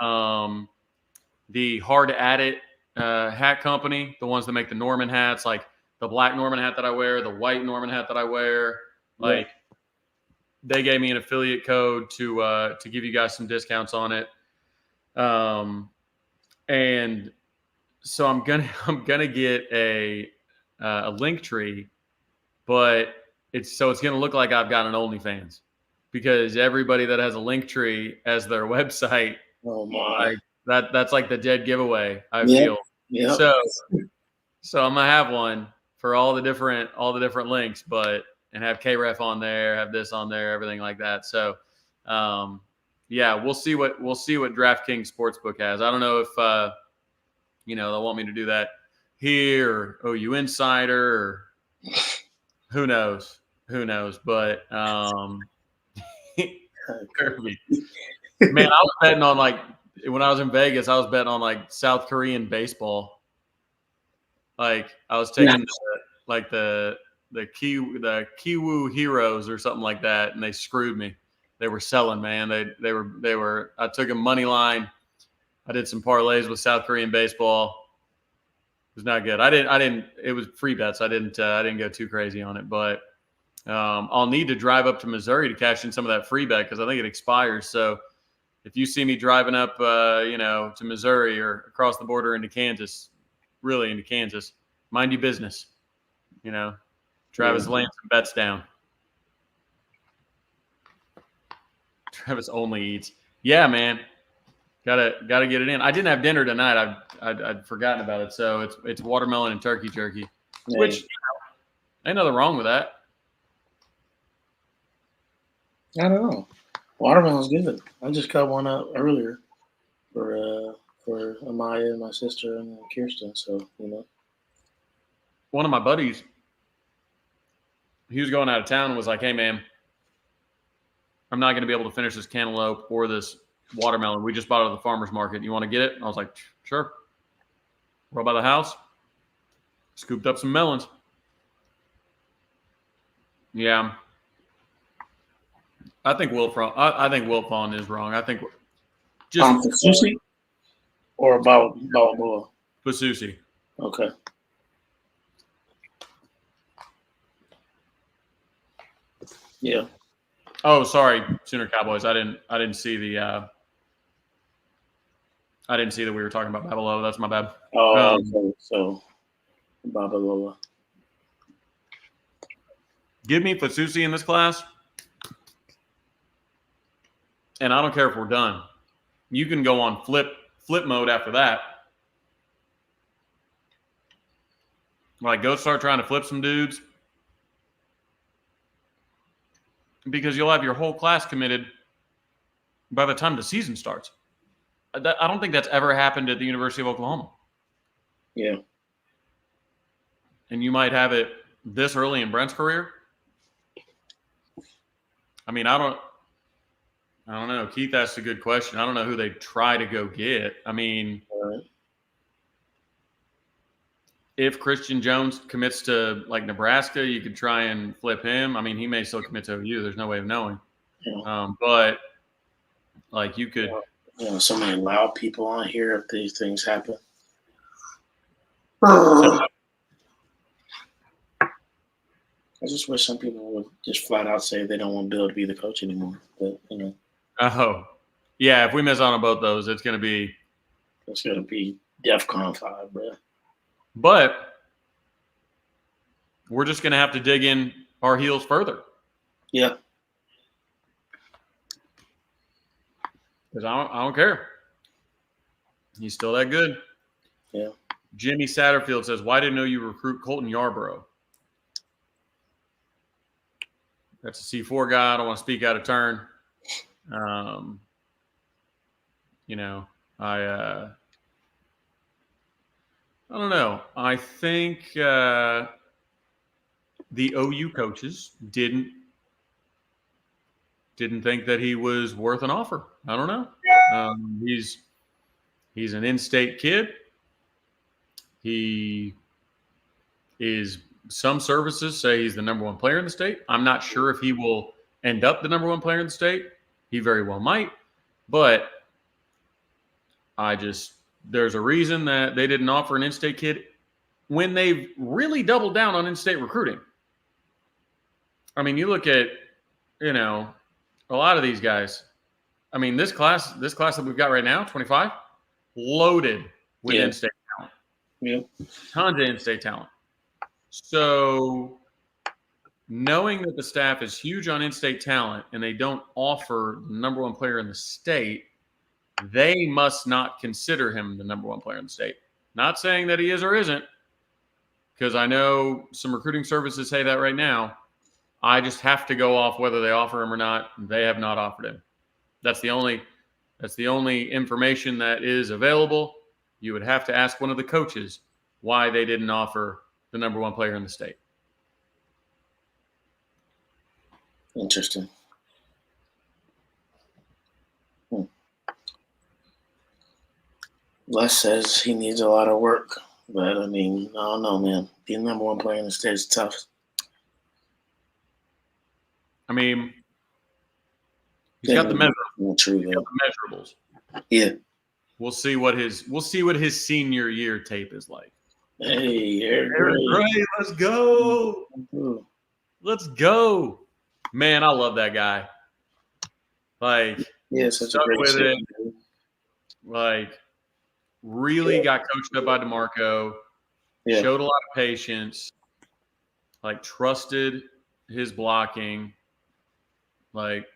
The Hard at It hat company, the ones that make the Norman hats, like the black Norman hat that I wear, the white Norman hat that I wear. Like they gave me an affiliate code to give you guys some discounts on it. And so I'm gonna get a Linktree, but it's gonna look like I've got an OnlyFans because everybody that has a Linktree as their website, oh my, that's like the dead giveaway. I feel. Yeah. So I'm gonna have one for all the different links, and have KREF on there, have this on there, everything like that. So, we'll see what DraftKings Sportsbook has. I don't know if they'll want me to do that here or OU Insider or who knows, but Kirby, man, I was betting on when I was in Vegas, I was betting on South Korean baseball. I was taking the Kiwoo Heroes or something like that, and they screwed me. They were selling, man. They were. I took a money line. I did some parlays with South Korean baseball. It was not good. I didn't. It was free bets. I didn't go too crazy on it, but I'll need to drive up to Missouri to cash in some of that free bet because I think it expires. So if you see me driving up, to Missouri or across the border into Kansas, mind your business. Travis laying some bets down. Travis only eats. Yeah, man. Gotta get it in. I didn't have dinner tonight. I'd forgotten about it. So it's watermelon and turkey jerky, which ain't nothing wrong with that. I don't know. Watermelon's good. I just cut one up earlier for Amaya, my sister, and Kirsten. So one of my buddies, he was going out of town and was like, "Hey, man, I'm not going to be able to finish this cantaloupe or this watermelon. We just bought it at the farmer's market. You want to get it?" And I was like, "Sure." Right by the house, scooped up some melons. Yeah. I think Will Fawn is wrong. I think just Fasusi or Balboa. Fasusi. Okay. Yeah. Oh, sorry, Sooner Cowboys. I didn't see the. I didn't see that we were talking about Babalola. That's my bad. Oh, okay. So Babalola. Give me Fasusi in this class, and I don't care if we're done. You can go on flip mode after that. Go start trying to flip some dudes. Because you'll have your whole class committed by the time the season starts. I don't think that's ever happened at the University of Oklahoma. Yeah. And you might have it this early in Brent's career. I mean, I don't know. Keith asked a good question. I don't know who they try to go get. I mean, if Christian Jones commits to Nebraska, you could try and flip him. I mean, he may still commit to OU. There's no way of knowing. Yeah. But you could. So many loud people on here if these things happen. I just wish some people would just flat out say they don't want Bill to be the coach anymore. But Oh, yeah. If we miss out on both those, it's gonna be DEFCON 5, bro. But we're just gonna have to dig in our heels further. Yeah. Because I don't care. He's still that good. Yeah. Jimmy Satterfield says, "Why didn't you recruit Colton Yarborough?" That's a C4 guy. I don't want to speak out of turn. I don't know. I think the OU coaches didn't think that he was worth an offer. I don't know. He's an in-state kid. He is. Some services say he's the number one player in the state. I'm not sure if he will end up the number one player in the state. He very well might, but there's a reason that they didn't offer an in-state kid when they've really doubled down on in-state recruiting. I mean, you look at, a lot of these guys. I mean, this class that we've got right now, 25, loaded with in-state talent. Yeah. Tons of in-state talent. So knowing that the staff is huge on in-state talent and they don't offer the number one player in the state, they must not consider him the number one player in the state. Not saying that he is or isn't, because I know some recruiting services say that right now. I just have to go off whether they offer him or not. They have not offered him. That's the only information that is available. You would have to ask one of the coaches why they didn't offer the number one player in the state. Interesting. Les says he needs a lot of work, but I mean, I don't know, man. Being number one player in the state is tough. I mean, he's got the measurables. True, he's got the measurables. Yeah. We'll see what his senior year tape is like. Hey, Eric Gray, let's go. Let's go. Man, I love that guy. Like, yeah, such a great with shit, it. Like, really got coached up by DeMarco. Yeah. Showed a lot of patience. Like, trusted his blocking. Like,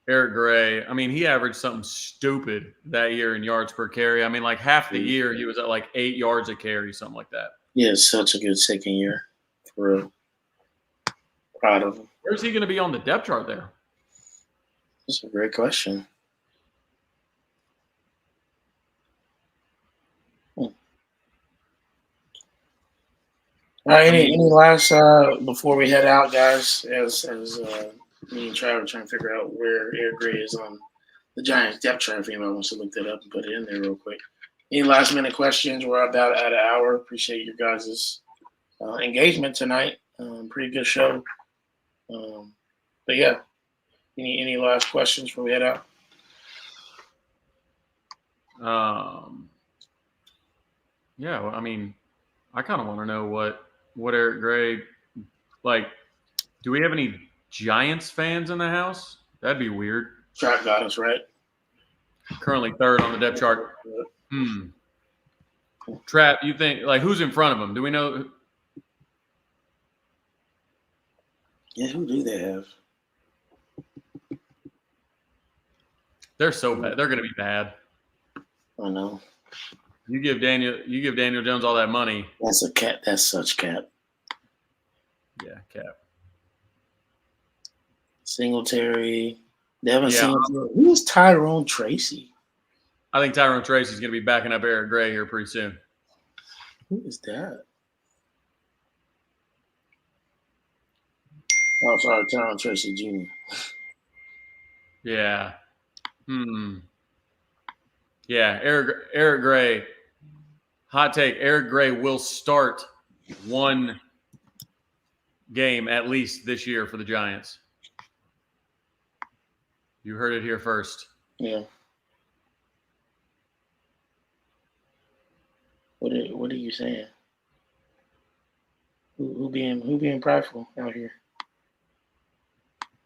Eric Gray, I mean, he averaged something stupid that year in yards per carry. I mean, like half the year he was at like 8 yards a carry, something like that. Yeah, such a good second year. For real. Proud of him. Where's he going to be on the depth chart there? That's a great question. All right, any last before we head out, guys, as me and Travis trying to figure out where Eric Gray is on the Giants depth chart. If anyone wants to look that up and put it in there real quick. Any last minute questions? We're about at an hour. Appreciate your guys' engagement tonight. Pretty good show. But yeah, any last questions before we head out? Yeah, well, I mean, I kind of want to know what Eric Gray, like, do we have any Giants fans in the house? That'd be weird. Trap got us, right? Currently third on the depth chart. Trap, you think, like, who's in front of him? Do we know? Yeah, who do they have? They're so bad. They're going to be bad. I know. You give Daniel Jones all that money. That's a cap. That's such cap. Yeah, cap. Singletary. Devin Singletary. Who's Tyrone Tracy? I think Tyrone Tracy's going to be backing up Eric Gray here pretty soon. Who is that? Oh, sorry, Tyrone Tracy Jr. Yeah. Yeah, Eric Gray. Hot take. Eric Gray will start one game at least this year for the Giants. You heard it here first. Yeah. What are you saying? Who being prideful out here?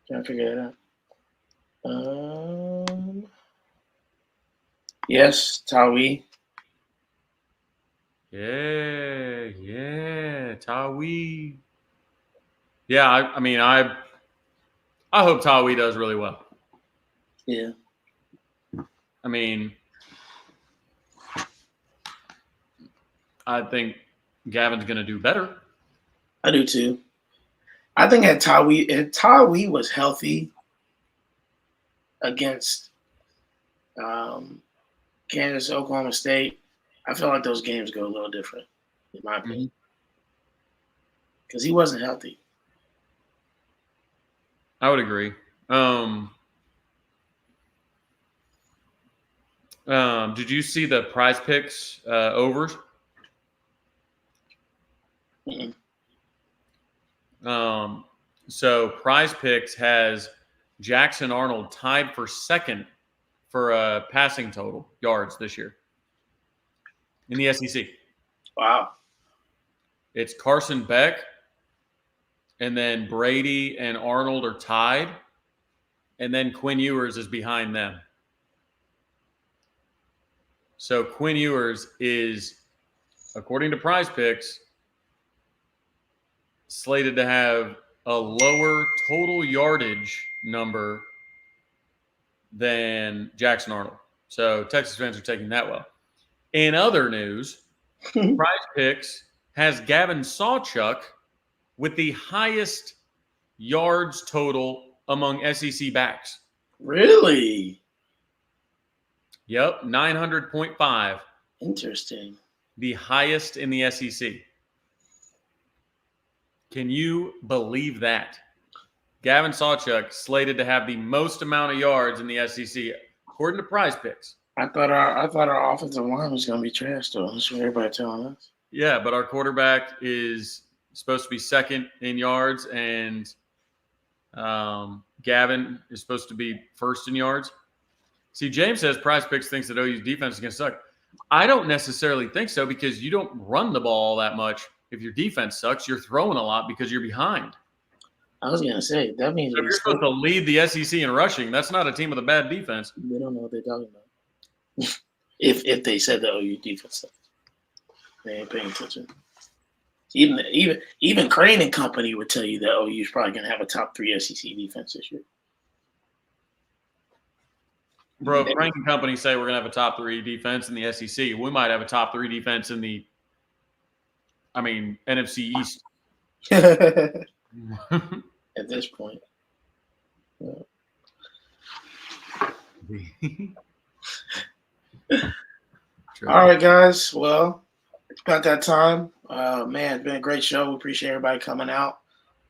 Trying to figure that out. Yes, Tawi. Yeah, Tawi. Yeah, I hope Tawi does really well. Yeah. I mean, I think Gavin's going to do better. I do too. I think if Tawi was healthy against Kansas, Oklahoma State. I feel like those games go a little different, in my opinion, because he wasn't healthy. I would agree. Did you see the Prize Picks overs? Mm-mm. So Prize Picks has Jackson Arnold tied for second for passing total yards this year in the SEC. Wow. It's Carson Beck, and then Brady and Arnold are tied, and then Quinn Ewers is behind them. So Quinn Ewers is, according to Prize Picks, slated to have a lower total yardage number than Jackson Arnold. So Texas fans are taking that well. In other news, Prize Picks has Gavin Sawchuk with the highest yards total among SEC backs. Really? Yep, 900.5. Interesting. The highest in the SEC. Can you believe that? Gavin Sawchuk slated to have the most amount of yards in the SEC, according to Prize Picks. I thought our offensive line was gonna be trash though. That's what everybody telling us. Yeah, but our quarterback is supposed to be second in yards, and Gavin is supposed to be first in yards. See, James says Prize Picks thinks that OU's defense is going to suck. I don't necessarily think so, because you don't run the ball that much. If your defense sucks, you're throwing a lot because you're behind. I was gonna say that means So if you're supposed to lead the SEC in rushing, that's not a team with a bad defense. They don't know what they're talking about. if they said the OU defense sucks, they ain't paying attention. Even Crane and company would tell you that OU is probably gonna have a top 3 SEC defense this year. Bro, Frank and company say we're going to have a top 3 defense in the SEC. We might have a top 3 defense in the, NFC East. At this point. Yeah. All right, guys. Well, it's about that time. Man, it's been a great show. We appreciate everybody coming out.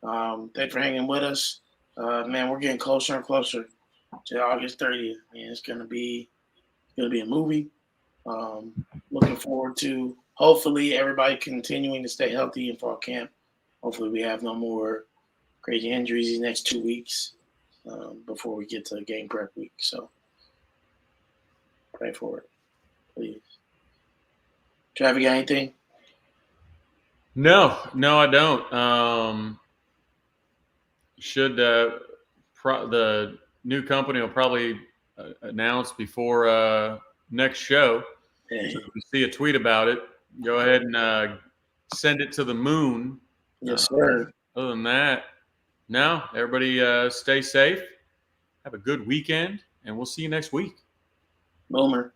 Thanks for hanging with us. Man, we're getting closer and closer to August 30th. Man, it's gonna be a movie. Looking forward to hopefully everybody continuing to stay healthy in fall camp. Hopefully we have no more crazy injuries these next 2 weeks before we get to game prep week. So pray for it, please. Trav, you got anything? No, I don't. The new company will probably announce before next show. Yeah. So if you see a tweet about it, go ahead and send it to the moon. Yes, sir. Other than that, no, everybody stay safe. Have a good weekend, and we'll see you next week. Boomer.